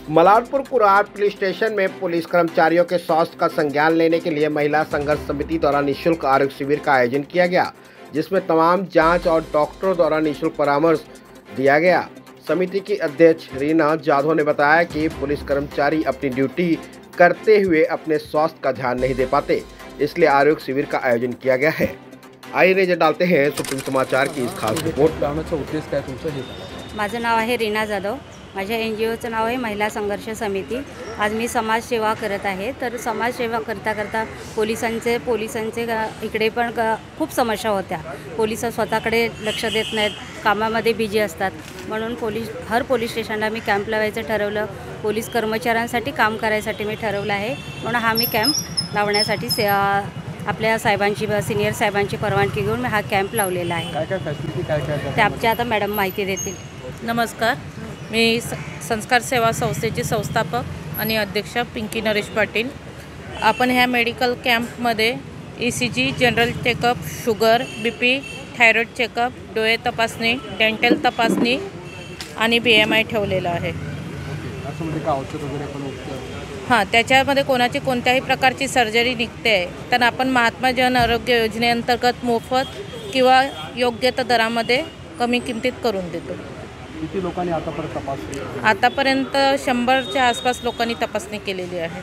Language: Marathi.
मलारपुर कुरार पुलिस स्टेशन में पुलिस कर्मचारियों के स्वास्थ्य का संज्ञान लेने के लिए महिला संघर्ष समिति द्वारा निःशुल्क आरोग्य शिविर का आयोजन किया गया, जिसमें तमाम जांच और डॉक्टरों द्वारा निःशुल्क परामर्श दिया गया। समिति की अध्यक्ष रीना जाधव ने बताया कि पुलिस कर्मचारी अपनी ड्यूटी करते हुए अपने स्वास्थ्य का ध्यान नहीं दे पाते, इसलिए आरोग्य शिविर का आयोजन किया गया है। आइए नजर डालते हैं सुप्रीम समाचार की इस खास रिपोर्ट। लावण्याचा उद्देश काय तुमचा हे सांगा। माझं नाव आहे रीना जाधव। माझ्या NGOचं नाव आहे महिला संघर्ष समिती। आज मी समाजसेवा करत आहे। तर समाजसेवा करता करता पोलिसांचे इकडे पण खूप समस्या होत्या। पोलिस स्वतःकडे लक्ष देत नाहीत, कामामध्ये बिझी असतात। म्हणून हर पोलीस स्टेशनला मी कॅम्प लावायचं ठरवलं। पोलीस कर्मचाऱ्यांसाठी काम करायसाठी मी ठरवलं आहे। म्हणून हा मी कॅम्प लावण्यासाठी आपल्या साहेबांची सिनियर साहेबांची परवानगी घेऊन मी हा कॅम्प लावलेला आहे। काय फॅसिलिटी काय ते आमच्या आता मॅडम माहिती देतील। नमस्कार, मी संस्कार सेवा संस्थेची संस्थापक आणि अध्यक्ष पिंकी नरेश पाटील। आपण ह्या मेडिकल कॅम्पमध्ये ECG, general checkup, sugar, BP, thyroid checkup, डोळे तपासणी, डेंटल तपासणी आणि BMI ठेवलेलं आहे। असं म्हणजे काय औषध वगैरे पण उपचार? हां, त्याच्यामध्ये कोणत्याही प्रकारची सर्जरी निघते आहे तर आपण महात्मा जन आरोग्य योजनेअंतर्गत मोफत किंवा योग्य दरामध्ये कमी किमतीत करून देतो। किती लोकांनी आतापर्यंत तपासणी? आतापर्यंत 100च्या आसपास लोकांनी तपासणी केलेली आहे।